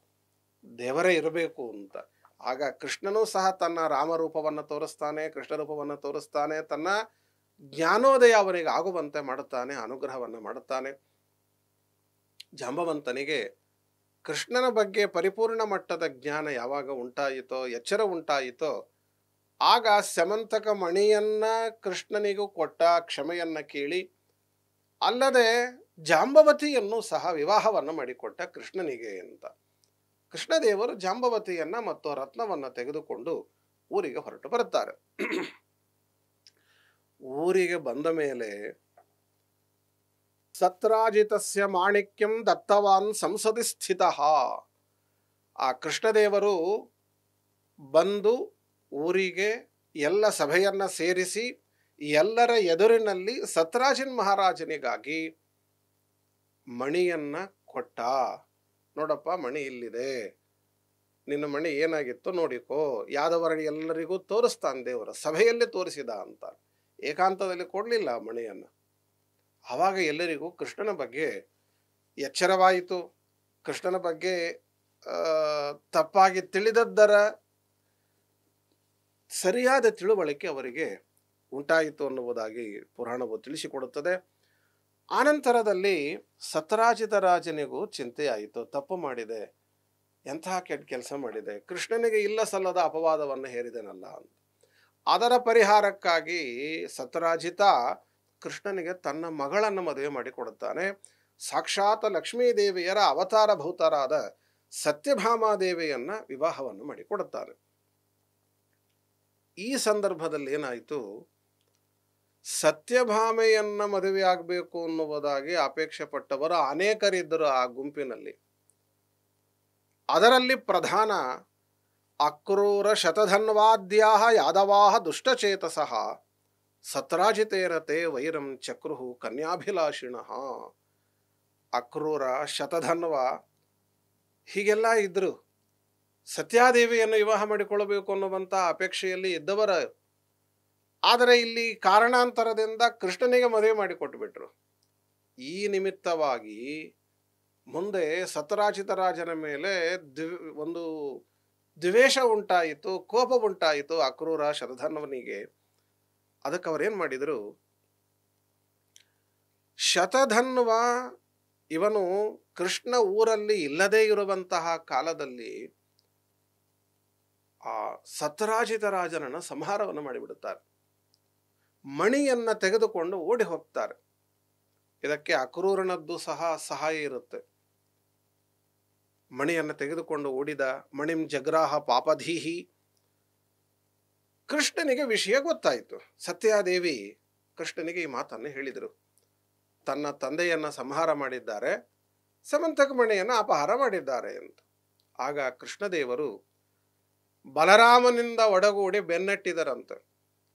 ದೇವರೇ ಇರಬೇಕು ಅಂತ. ಆಗ ಕೃಷ್ಣನೂ ಸಹ ತನ್ನ ರಾಮರೂಪವನ್ನು ತೋರಿಸ್ತಾನೆ, ಕೃಷ್ಣ ರೂಪವನ್ನು ತೋರಿಸ್ತಾನೆ, ತನ್ನ ಜ್ಞಾನೋದಯ ಅವನಿಗೆ ಆಗುವಂತೆ ಮಾಡುತ್ತಾನೆ, ಅನುಗ್ರಹವನ್ನು ಮಾಡುತ್ತಾನೆ. ಜಾಂಬವಂತನಿಗೆ ಕೃಷ್ಣನ ಬಗ್ಗೆ ಪರಿಪೂರ್ಣ ಮಟ್ಟದ ಜ್ಞಾನ ಯಾವಾಗ ಉಂಟಾಯಿತೋ, ಎಚ್ಚರ ಉಂಟಾಯಿತೋ, ಆಗ ಸಮಂತಕ ಮಣಿಯನ್ನ ಕೃಷ್ಣನಿಗೂ ಕೊಟ್ಟ, ಕ್ಷಮೆಯನ್ನ ಕೇಳಿ, ಅಲ್ಲದೆ ಜಾಂಬವತಿಯನ್ನು ಸಹ ವಿವಾಹವನ್ನು ಮಾಡಿಕೊಟ್ಟ ಕೃಷ್ಣನಿಗೆ ಅಂತ. ಕೃಷ್ಣದೇವರು ಜಾಂಬವತಿಯನ್ನ ಮತ್ತು ರತ್ನವನ್ನ ತೆಗೆದುಕೊಂಡು ಊರಿಗೆ ಹೊರಟು ಬರುತ್ತಾರೆ. ಊರಿಗೆ ಬಂದ ಮೇಲೆ ಸತ್ರಾಜಿತಸ್ಯ ಮಾಣಿಕ್ಯಂ ದತ್ತವಾನ್ ಸಂಸದಿ ಸ್ಥಿತಃ. ಆ ಕೃಷ್ಣದೇವರು ಬಂದು ಊರಿಗೆ ಎಲ್ಲ ಸಭೆಯನ್ನ ಸೇರಿಸಿ ಎಲ್ಲರ ಎದುರಿನಲ್ಲಿ ಸತ್ರಾಜಿನ್ ಮಹಾರಾಜನಿಗಾಗಿ ಮಣಿಯನ್ನ ಕೊಟ್ಟ. ನೋಡಪ್ಪ, ಮಣಿ ಇಲ್ಲಿದೆ, ನಿನ್ನ ಮಣಿ ಏನಾಗಿತ್ತು ನೋಡಿಕೋ. ಯಾದವರ ಎಲ್ಲರಿಗೂ ತೋರಿಸ್ತಾನೆ ದೇವರ ಸಭೆಯಲ್ಲಿ ತೋರಿಸಿದ ಅಂತ. ಏಕಾಂತದಲ್ಲಿ ಕೊಡಲಿಲ್ಲ ಮಣಿಯನ್ನು. ಆವಾಗ ಎಲ್ಲರಿಗೂ ಕೃಷ್ಣನ ಬಗ್ಗೆ ಎಚ್ಚರವಾಯಿತು. ಕೃಷ್ಣನ ಬಗ್ಗೆ ತಪ್ಪಾಗಿ ತಿಳಿದದ್ದರ ಸರಿಯಾದ ತಿಳುವಳಿಕೆ ಅವರಿಗೆ ಉಂಟಾಯಿತು ಅನ್ನುವುದಾಗಿ ಪುರಾಣವು ತಿಳಿಸಿಕೊಡುತ್ತದೆ. ಆನಂತರದಲ್ಲಿ ಸತ್ರಾಜಿತ ರಾಜನಿಗೂ ಚಿಂತೆಯಾಯಿತು. ತಪ್ಪು ಮಾಡಿದೆ, ಎಂತಹ ಕೆಟ್ಟ ಕೆಲಸ ಮಾಡಿದೆ, ಕೃಷ್ಣನಿಗೆ ಇಲ್ಲ ಸಲ್ಲದ ಅಪವಾದವನ್ನು ಹೇರಿದನಲ್ಲ ಅಂತ. ಅದರ ಪರಿಹಾರಕ್ಕಾಗಿ ಸತ್ರಾಜಿತ ಕೃಷ್ಣನಿಗೆ ತನ್ನ ಮಗಳನ್ನು ಮದುವೆ ಮಾಡಿಕೊಡುತ್ತಾನೆ. ಸಾಕ್ಷಾತ್ ಲಕ್ಷ್ಮೀದೇವಿಯರ ಅವತಾರ ಭೂತರಾದ ಸತ್ಯಭಾಮಾದೇವಿಯನ್ನ ವಿವಾಹವನ್ನು ಮಾಡಿಕೊಡುತ್ತಾನೆ. ಈ ಸಂದರ್ಭದಲ್ಲಿ ಏನಾಯಿತು, ಸತ್ಯಭಾಮೆಯನ್ನ ಮದುವೆ ಆಗಬೇಕು ಅನ್ನುವುದಾಗಿ ಅಪೇಕ್ಷೆ ಪಟ್ಟವರು ಅನೇಕರಿದ್ದರು ಆ ಗುಂಪಿನಲ್ಲಿ. ಅದರಲ್ಲಿ ಪ್ರಧಾನ ಅಕ್ರೂರ ಶತಧನ್ವಾದ್ಯಾಹ ಯಾದವಾಹ ದುಷ್ಟಚೇತಸಃ ಸತ್ರಾಜಿತೇರತೆ ವೈರಂ ಚಕ್ರುಹು ಕನ್ಯಾಭಿಲಾಷಿಣಃ. ಅಕ್ರೂರ, ಶತಧನ್ವ ಹೀಗೆಲ್ಲ ಇದ್ರು. ಸತ್ಯಾದೇವಿಯನ್ನು ವಿವಾಹ ಮಾಡಿಕೊಳ್ಳಬೇಕು ಅನ್ನುವಂಥ ಅಪೇಕ್ಷೆಯಲ್ಲಿ ಇದ್ದವರ, ಆದರೆ ಇಲ್ಲಿ ಕಾರಣಾಂತರದಿಂದ ಕೃಷ್ಣನಿಗೆ ಮದುವೆ ಮಾಡಿಕೊಟ್ಬಿಟ್ರು. ಈ ನಿಮಿತ್ತವಾಗಿ ಮುಂದೆ ಸತರಾಜಿತ ರಾಜನ ಮೇಲೆ ಒಂದು ದ್ವೇಷ ಉಂಟಾಯಿತು, ಕೋಪ ಉಂಟಾಯಿತು ಅಕ್ರೂರ ಶತಧನ್ವನಿಗೆ. ಅದಕ್ಕೆ ಅವರೇನು ಮಾಡಿದರು, ಶತಧನ್ವ ಇವನು ಕೃಷ್ಣ ಊರಲ್ಲಿ ಇಲ್ಲದೇ ಇರುವಂತಹ ಕಾಲದಲ್ಲಿ ಆ ಸತರಾಜಿತ ರಾಜನನ್ನು ಸಂಹಾರವನ್ನು ಮಾಡಿಬಿಡುತ್ತಾರೆ. ಮಣಿಯನ್ನ ತೆಗೆದುಕೊಂಡು ಓಡಿ ಹೋಗ್ತಾರೆ. ಇದಕ್ಕೆ ಅಕ್ರೂರನದ್ದು ಸಹ ಸಹಾಯ ಇರುತ್ತೆ. ಮಣಿಯನ್ನು ತೆಗೆದುಕೊಂಡು ಓಡಿದ. ಮಣಿಂ ಜಗ್ರಾಹ ಪಾಪಧೀಹಿ. ಕೃಷ್ಣನಿಗೆ ವಿಷಯ ಗೊತ್ತಾಯಿತು. ಸತ್ಯಾದೇವಿ ಕೃಷ್ಣನಿಗೆ ಈ ಮಾತನ್ನು ಹೇಳಿದರು. ತನ್ನ ತಂದೆಯನ್ನ ಸಂಹಾರ ಮಾಡಿದ್ದಾರೆ, ಸಮಂತಕ ಮಣಿಯನ್ನು ಅಪಹಾರ ಮಾಡಿದ್ದಾರೆ ಅಂತ. ಆಗ ಕೃಷ್ಣದೇವರು ಬಲರಾಮನಿಂದ ಒಡಗೂಡಿ ಬೆನ್ನಟ್ಟಿದರಂತೆ.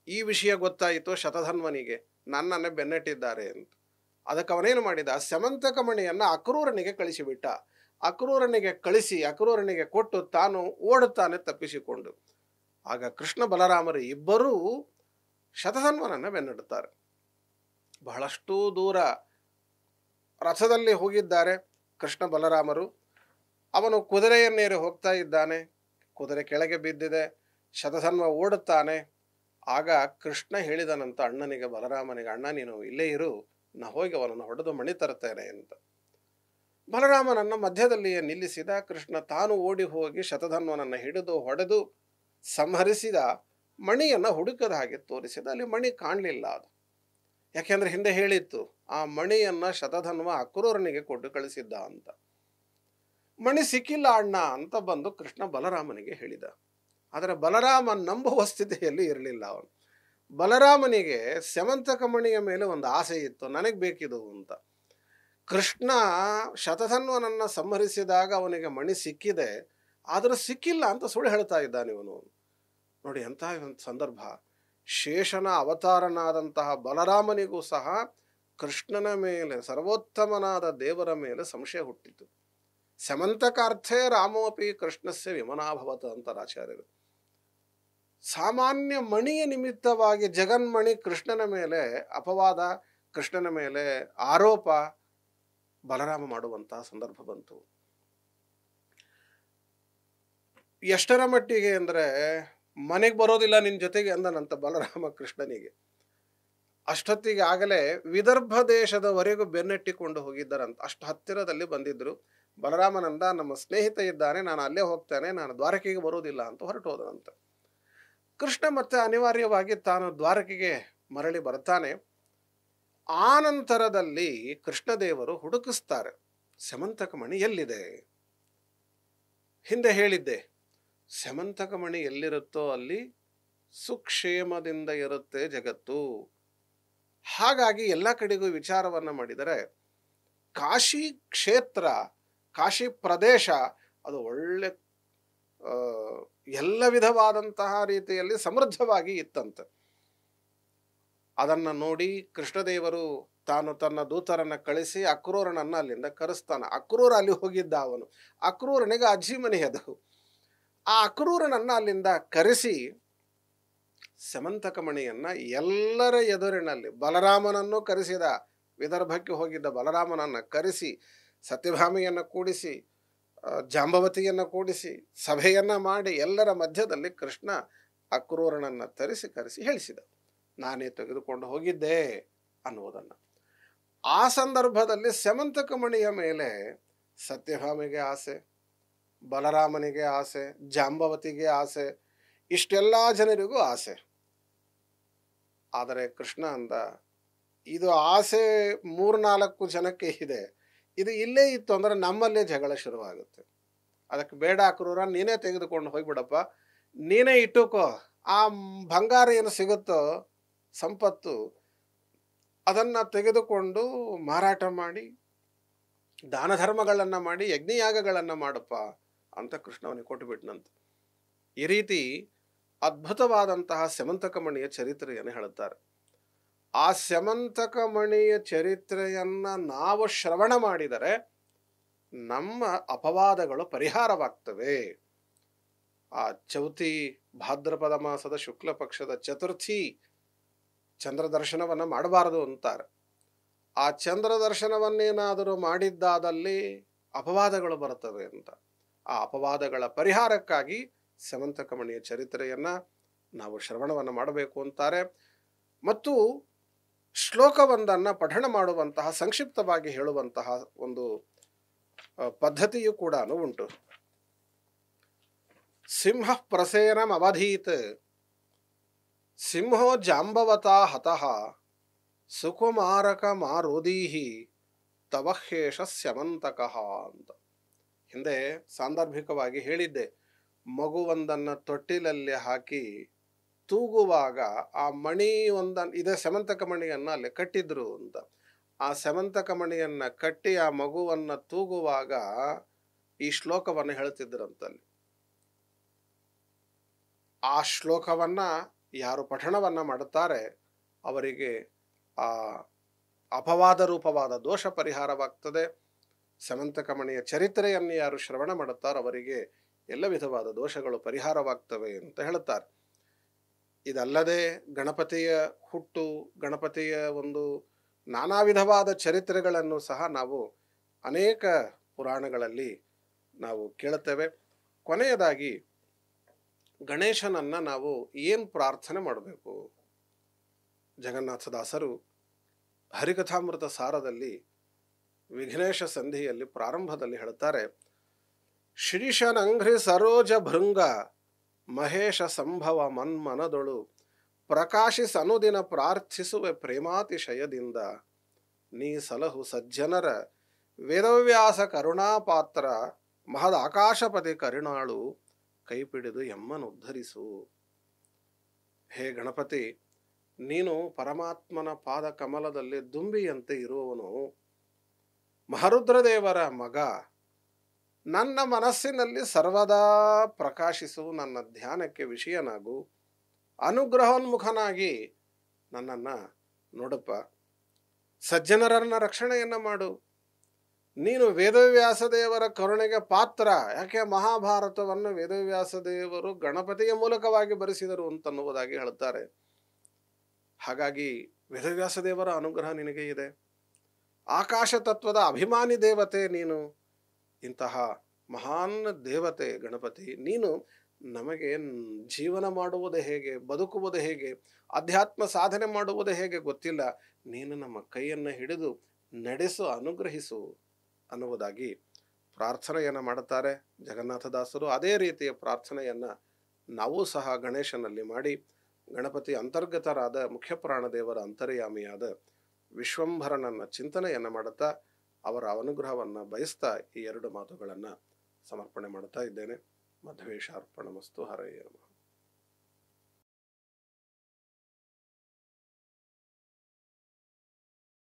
ಈ ವಿಷಯ ಗೊತ್ತಾಯಿತು ಶತಧನ್ವನಿಗೆ, ನನ್ನನ್ನೇ ಬೆನ್ನಟ್ಟಿದ್ದಾರೆ ಅಂತ. ಅದಕ್ಕೆ ಅವನೇನು ಮಾಡಿದ, ಸಮಂತಕ ಮಣಿಯನ್ನು ಅಕ್ರೂರನಿಗೆ ಕಳಿಸಿಬಿಟ್ಟ. ಅಕ್ರೂರನಿಗೆ ಕಳಿಸಿ ಅಕ್ರೂರನಿಗೆ ಕೊಟ್ಟು ತಾನು ಓಡುತ್ತಾನೆ ತಪ್ಪಿಸಿಕೊಂಡು. ಆಗ ಕೃಷ್ಣ ಬಲರಾಮರು ಇಬ್ಬರೂ ಶತಧನ್ವನನ್ನು ಬೆನ್ನಡುತ್ತಾರೆ. ಬಹಳಷ್ಟು ದೂರ ರಥದಲ್ಲಿ ಹೋಗಿದ್ದಾರೆ ಕೃಷ್ಣ ಬಲರಾಮರು. ಅವನು ಕುದುರೆಯನ್ನೇರಿ ಹೋಗ್ತಾ ಇದ್ದಾನೆ. ಕುದುರೆ ಕೆಳಗೆ ಬಿದ್ದಿದೆ. ಶತಧನ್ವ ಓಡುತ್ತಾನೆ. ಆಗ ಕೃಷ್ಣ ಹೇಳಿದನಂತ ಅಣ್ಣನಿಗೆ, ಬಲರಾಮನಿಗೆ, ಅಣ್ಣ ನೀನು ಇಲ್ಲೇ ಇರು, ನಾ ಹೋಗಿ ಅವನನ್ನು ಹೊಡೆದು ಮಣಿ ತರುತ್ತೇನೆ ಅಂತ. ಬಲರಾಮನನ್ನು ಮಧ್ಯದಲ್ಲಿಯೇ ನಿಲ್ಲಿಸಿದ ಕೃಷ್ಣ. ತಾನು ಓಡಿ ಹೋಗಿ ಶತಧನ್ವನನ್ನು ಹಿಡಿದು ಹೊಡೆದು ಸಂಹರಿಸಿದ. ಮಣಿಯನ್ನು ಹುಡುಕದ ಹಾಗೆ ತೋರಿಸಿದ. ಅಲ್ಲಿ ಮಣಿ ಕಾಣಲಿಲ್ಲ. ಅದು ಯಾಕೆಂದ್ರೆ ಹಿಂದೆ ಹೇಳಿತ್ತು, ಆ ಮಣಿಯನ್ನ ಶತಧನ್ವ ಅಕ್ರೂರನಿಗೆ ಕೊಟ್ಟು ಕಳಿಸಿದ್ದ ಅಂತ. ಮಣಿ ಸಿಕ್ಕಿಲ್ಲ ಅಣ್ಣ ಅಂತ ಬಂದು ಕೃಷ್ಣ ಬಲರಾಮನಿಗೆ ಹೇಳಿದ. ಆದರೆ ಬಲರಾಮ ನಂಬುವ ಸ್ಥಿತಿಯಲ್ಲಿ ಇರಲಿಲ್ಲ ಅವನು. ಬಲರಾಮನಿಗೆ ಸ್ಯಮಂತಕ ಮಣಿಯ ಮೇಲೆ ಒಂದು ಆಸೆ ಇತ್ತು, ನನಗೆ ಬೇಕಿದು ಅಂತ. ಕೃಷ್ಣ ಶತಧನ್ವನನ್ನು ಸಂಹರಿಸಿದಾಗ ಅವನಿಗೆ ಮಣಿ ಸಿಕ್ಕಿದೆ, ಆದರೂ ಸಿಕ್ಕಿಲ್ಲ ಅಂತ ಸುಳ್ಳು ಹೇಳ್ತಾ ಇದ್ದಾನೆ ಇವನು. ನೋಡಿ ಎಂತಹ ಒಂದು ಸಂದರ್ಭ. ಶೇಷನ ಅವತಾರನಾದಂತಹ ಬಲರಾಮನಿಗೂ ಸಹ ಕೃಷ್ಣನ ಮೇಲೆ, ಸರ್ವೋತ್ತಮನಾದ ದೇವರ ಮೇಲೆ ಸಂಶಯ ಹುಟ್ಟಿತು. ಸಮಂತಕಾರ್ಥೇ ರಾಮೋಪಿ ಕೃಷ್ಣಸ್ಯ ವಿಮನಾಭವತ ಅಂತಾರೆ ಆಚಾರ್ಯರು. ಸಾಮಾನ್ಯ ಮಣಿಯ ನಿಮಿತ್ತವಾಗಿ ಜಗನ್ಮಣಿ ಕೃಷ್ಣನ ಮೇಲೆ ಅಪವಾದ, ಕೃಷ್ಣನ ಮೇಲೆ ಆರೋಪ ಬಲರಾಮ ಮಾಡುವಂತಹ ಸಂದರ್ಭ ಬಂತು. ಎಷ್ಟರ ಮಟ್ಟಿಗೆ ಅಂದರೆ, ಮನೆಗೆ ಬರೋದಿಲ್ಲ ನಿನ್ನ ಜೊತೆಗೆ ಅಂದನಂತ ಬಲರಾಮ ಕೃಷ್ಣನಿಗೆ. ಅಷ್ಟೊತ್ತಿಗೆ ಆಗಲೇ ವಿದರ್ಭ ದೇಶದವರೆಗೂ ಬೆನ್ನಟ್ಟಿಕೊಂಡು ಹೋಗಿದ್ದಾರಂತ. ಅಷ್ಟು ಹತ್ತಿರದಲ್ಲಿ ಬಂದಿದ್ರು. ಬಲರಾಮನಂದ, ನಮ್ಮ ಸ್ನೇಹಿತ ಇದ್ದಾನೆ, ನಾನು ಅಲ್ಲೇ ಹೋಗ್ತೇನೆ, ನಾನು ದ್ವಾರಕೆಗೆ ಬರೋದಿಲ್ಲ ಅಂತ ಹೊರಟು ಹೋದನಂತ. ಕೃಷ್ಣ ಮತ್ತೆ ಅನಿವಾರ್ಯವಾಗಿ ತಾನು ದ್ವಾರಕೆಗೆ ಮರಳಿ ಬರ್ತಾನೆ. ಆ ನಂತರದಲ್ಲಿ ಕೃಷ್ಣದೇವರು ಹುಡುಕಿಸ್ತಾರೆ, ಸಮಂತಕ ಮಣಿ ಎಲ್ಲಿದೆ. ಹಿಂದೆ ಹೇಳಿದ್ದೆ, ಸಮಂತಕ ಮಣಿ ಎಲ್ಲಿರುತ್ತೋ ಅಲ್ಲಿ ಸುಕ್ಷೇಮದಿಂದ ಇರುತ್ತೆ ಜಗತ್ತು. ಹಾಗಾಗಿ ಎಲ್ಲ ಕಡೆಗೂ ವಿಚಾರವನ್ನು ಮಾಡಿದರೆ ಕಾಶಿ ಕ್ಷೇತ್ರ, ಕಾಶಿ ಪ್ರದೇಶ ಅದು ಒಳ್ಳೆ ಎಲ್ಲ ವಿಧವಾದಂತಹ ರೀತಿಯಲ್ಲಿ ಸಮೃದ್ಧವಾಗಿ ಇತ್ತಂತೆ. ಅದನ್ನು ನೋಡಿ ಕೃಷ್ಣದೇವರು ತಾನು ತನ್ನ ದೂತರನ್ನು ಕಳಿಸಿ ಅಕ್ರೂರನನ್ನು ಅಲ್ಲಿಂದ ಕರೆಸ್ತಾನೆ. ಅಕ್ರೂರ ಅಲ್ಲಿ ಹೋಗಿದ್ದ. ಅವನು ಅಕ್ರೂರನಿಗೆ ಅಜ್ಜಿ ಮನೆ ಅದು. ಆ ಅಕ್ರೂರನನ್ನು ಅಲ್ಲಿಂದ ಕರೆಸಿ ಸಮಂತಕ ಮಣಿಯನ್ನು ಎಲ್ಲರ ಎದುರಿನಲ್ಲಿ, ಬಲರಾಮನನ್ನು ಕರೆಸಿದ, ವಿದರ್ಭಕ್ಕೆ ಹೋಗಿದ್ದ ಬಲರಾಮನನ್ನು ಕರೆಸಿ, ಸತ್ಯಭಾಮಿಯನ್ನು ಕೂಡಿಸಿ, ಜಾಂಬವತಿಯನ್ನು ಕೂಡಿಸಿ, ಸಭೆಯನ್ನು ಮಾಡಿ ಎಲ್ಲರ ಮಧ್ಯದಲ್ಲಿ ಕೃಷ್ಣ ಅಕ್ರೂರನನ್ನು ಕರೆಸಿ ಹೇಳಿಸಿದ, ನಾನೇ ತೆಗೆದುಕೊಂಡು ಹೋಗಿದ್ದೆ ಅನ್ನುವುದನ್ನು. ಆ ಸಂದರ್ಭದಲ್ಲಿ ಸಮಂತಕ ಮಣಿಯ ಮೇಲೆ ಸತ್ಯಭಾಮಿಗೆ ಆಸೆ, ಬಲರಾಮನಿಗೆ ಆಸೆ, ಜಾಂಬವತಿಗೆ ಆಸೆ, ಇಷ್ಟೆಲ್ಲ ಜನರಿಗೂ ಆಸೆ. ಆದರೆ ಕೃಷ್ಣ ಅಂದ, ಇದು ಆಸೆ 3-4 ಜನಕ್ಕೆ ಇದೆ, ಇದು ಇಲ್ಲೇ ಇತ್ತು ಅಂದರೆ ನಮ್ಮಲ್ಲೇ ಜಗಳ ಶುರುವಾಗುತ್ತೆ. ಅದಕ್ಕೆ ಬೇಡ ಅಕ್ರೂರ, ನೀನೇ ತೆಗೆದುಕೊಂಡು ಹೋಗ್ಬಿಡಪ್ಪ, ನೀನೇ ಇಟ್ಟುಕೋ. ಆ ಬಂಗಾರ ಏನು ಸಿಗುತ್ತೋ ಸಂಪತ್ತು, ಅದನ್ನು ತೆಗೆದುಕೊಂಡು ಮಾರಾಟ ಮಾಡಿ ದಾನ ಧರ್ಮಗಳನ್ನು ಮಾಡಿ ಯಜ್ಞಯಾಗಗಳನ್ನು ಮಾಡಪ್ಪ ಅಂತ ಕೃಷ್ಣವನಿಗೆ ಕೊಟ್ಟುಬಿಟ್ನಂತೆ. ಈ ರೀತಿ ಅದ್ಭುತವಾದಂತಹ ಸಮಂತಕ ಮಣಿಯ ಚರಿತ್ರೆಯನ್ನು ಹೇಳುತ್ತಾರೆ. ಆ ಸಮಂತಕ ಮಣಿಯ ಚರಿತ್ರೆಯನ್ನು ನಾವು ಶ್ರವಣ ಮಾಡಿದರೆ ನಮ್ಮ ಅಪವಾದಗಳು ಪರಿಹಾರವಾಗ್ತವೆ. ಆ ಚೌತಿ ಭಾದ್ರಪದ ಮಾಸದ ಶುಕ್ಲ ಪಕ್ಷದ ಚತುರ್ಥಿ ಚಂದ್ರ ದರ್ಶನವನ್ನು ಮಾಡಬಾರದು ಅಂತಾರೆ. ಆ ಚಂದ್ರ ದರ್ಶನವನ್ನೇನಾದರೂ ಮಾಡಿದ್ದಾದಲ್ಲಿ ಅಪವಾದಗಳು ಬರುತ್ತವೆ ಅಂತ. ಆ ಅಪವಾದಗಳ ಪರಿಹಾರಕ್ಕಾಗಿ ಸ್ಯಮಂತಕಮಣಿಯ ಚರಿತ್ರೆಯನ್ನು ನಾವು ಶ್ರವಣವನ್ನು ಮಾಡಬೇಕು ಅಂತಾರೆ. ಮತ್ತು ಶ್ಲೋಕವೊಂದನ್ನು ಪಠಣ ಮಾಡುವಂತಹ, ಸಂಕ್ಷಿಪ್ತವಾಗಿ ಹೇಳುವಂತಹ ಒಂದು ಪದ್ಧತಿಯು ಕೂಡ ಉಂಟು. ಸಿಂಹ ಪ್ರಸೇನಂ ಅವಧೀತ್ ಸಿಂಹೋ ಜಾಂಬವತಾ ಹತಃ ಸುಕುಮಾರಕ ಮಾರೋದೀಹಿ ತವಹ್ಯೇಷ ಸ್ಯಮಂತಕಃ ಅಂತ. ಹಿಂದೆ ಸಾಂದರ್ಭಿಕವಾಗಿ ಹೇಳಿದ್ದೆ, ಮಗುವೊಂದನ್ನು ತೊಟ್ಟಿಲಲ್ಲಿ ಹಾಕಿ ತೂಗುವಾಗ ಆ ಮಣಿ ಇದೇ ಸ್ಯಮಂತಕ ಮಣಿಯನ್ನು ಅಲ್ಲಿ ಕಟ್ಟಿದ್ರು ಅಂತ. ಆ ಸ್ಯಮಂತಕ ಮಣಿಯನ್ನು ಕಟ್ಟಿ ಆ ಮಗುವನ್ನು ತೂಗುವಾಗ ಈ ಶ್ಲೋಕವನ್ನು ಹೇಳ್ತಿದ್ರಂತಲ್ಲಿ. ಆ ಶ್ಲೋಕವನ್ನು ಯಾರು ಪಠಣವನ್ನು ಮಾಡುತ್ತಾರೆ ಅವರಿಗೆ ಆ ಅಪವಾದ ರೂಪವಾದ ದೋಷ ಪರಿಹಾರವಾಗ್ತದೆ. ಸ್ಯಮಂತಕಮಣಿಯ ಚರಿತ್ರೆಯನ್ನು ಯಾರು ಶ್ರವಣ ಮಾಡುತ್ತಾರೋ ಅವರಿಗೆ ಎಲ್ಲ ವಿಧವಾದ ದೋಷಗಳು ಪರಿಹಾರವಾಗ್ತವೆ ಅಂತ ಹೇಳುತ್ತಾರೆ. ಇದಲ್ಲದೆ ಗಣಪತಿಯ ಹುಟ್ಟು, ಗಣಪತಿಯ ಒಂದು ನಾನಾ ವಿಧವಾದ ಚರಿತ್ರೆಗಳನ್ನು ಸಹ ನಾವು ಅನೇಕ ಪುರಾಣಗಳಲ್ಲಿ ನಾವು ಕೇಳುತ್ತೇವೆ. ಕೊನೆಯದಾಗಿ ಗಣೇಶನನ್ನು ನಾವು ಏನು ಪ್ರಾರ್ಥನೆ ಮಾಡಬೇಕು? ಜಗನ್ನಾಥದಾಸರು ಹರಿಕಥಾಮೃತ ಸಾರದಲ್ಲಿ ವಿಘ್ನೇಶ ಸಂಧಿಯಲ್ಲಿ ಪ್ರಾರಂಭದಲ್ಲಿ ಹೇಳುತ್ತಾರೆ, ಶ್ರೀಶನಂಘ್ರಿ ಸರೋಜ ಭೃಂಗ ಮಹೇಶ ಸಂಭವ ಮನ್ಮನದೊಳು ಪ್ರಕಾಶಿಸನುದಿನ ಪ್ರಾರ್ಥಿಸುವೆ ಪ್ರೇಮಾತಿಶಯದಿಂದ. ನೀ ಸಲಹು ಸಜ್ಜನರ ವೇದವ್ಯಾಸ ಕರುಣಾಪಾತ್ರ ಮಹದ ಆಕಾಶಪತಿ ಕರುಣಾಳು ಕೈಪಿಡಿದು ಎಮ್ಮನುದ್ಧರಿಸು. ಹೇ ಗಣಪತಿ, ನೀನು ಪರಮಾತ್ಮನ ಪಾದ ಕಮಲದಲ್ಲಿ ದುಂಬಿಯಂತೆ ಇರುವವನು, ಮಹರುದ್ರದೇವರ ಮಗ. ನನ್ನ ಮನಸ್ಸಿನಲ್ಲಿ ಸರ್ವದಾ ಪ್ರಕಾಶಿಸು, ನನ್ನ ಧ್ಯಾನಕ್ಕೆ ವಿಷಯನಾಗು, ಅನುಗ್ರಹೋನ್ಮುಖನಾಗಿ ನನ್ನನ್ನು ನೋಡಪ್ಪ, ಸಜ್ಜನರನ್ನ ರಕ್ಷಣೆಯನ್ನು ಮಾಡು. ನೀನು ವೇದವ್ಯಾಸದೇವರ ಕರುಣೆಗೆ ಪಾತ್ರ. ಯಾಕೆ ಮಹಾಭಾರತವನ್ನು ವೇದವ್ಯಾಸದೇವರು ಗಣಪತಿಯ ಮೂಲಕವಾಗಿ ಬರೆಸಿದರು ಅಂತನ್ನುವುದಾಗಿ ಹೇಳುತ್ತಾರೆ. ಹಾಗಾಗಿ ವೇದವ್ಯಾಸದೇವರ ಅನುಗ್ರಹ ನಿನಗೆ ಇದೆ. ಆಕಾಶ ತತ್ವದ ಅಭಿಮಾನಿ ದೇವತೆ ನೀನು. ಇಂತಹ ಮಹಾನ್ ದೇವತೆ ಗಣಪತಿ, ನೀನು ನಮಗೆ ಜೀವನ ಮಾಡುವುದು ಹೇಗೆ, ಬದುಕುವುದು ಹೇಗೆ, ಅಧ್ಯಾತ್ಮ ಸಾಧನೆ ಮಾಡುವುದು ಹೇಗೆ ಗೊತ್ತಿಲ್ಲ. ನೀನು ನಮ್ಮ ಕೈಯನ್ನು ಹಿಡಿದು ನಡೆಸು, ಅನುಗ್ರಹಿಸು ಅನ್ನುವುದಾಗಿ ಪ್ರಾರ್ಥನೆಯನ್ನು ಮಾಡುತ್ತಾರೆ ಜಗನ್ನಾಥದಾಸರು. ಅದೇ ರೀತಿಯ ಪ್ರಾರ್ಥನೆಯನ್ನು ನಾವು ಸಹ ಗಣೇಶನಲ್ಲಿ ಮಾಡಿ, ಗಣಪತಿ ಅಂತರ್ಗತರಾದ ಮುಖ್ಯಪುರಾಣ ದೇವರ ಅಂತರ್ಯಾಮಿಯಾದ ವಿಶ್ವಂಭರನನ್ನು ಚಿಂತನೆಯನ್ನು ಮಾಡುತ್ತಾ ಅವರ ಅನುಗ್ರಹವನ್ನು ಬಯಸ್ತಾ ಈ ಎರಡು ಮಾತುಗಳನ್ನು ಸಮರ್ಪಣೆ ಮಾಡ್ತಾ ಇದ್ದೇನೆ. ಮಧ್ವೇಶಾರ್ಪಣಮಸ್ತು. ಹರೇ ನಮಃ.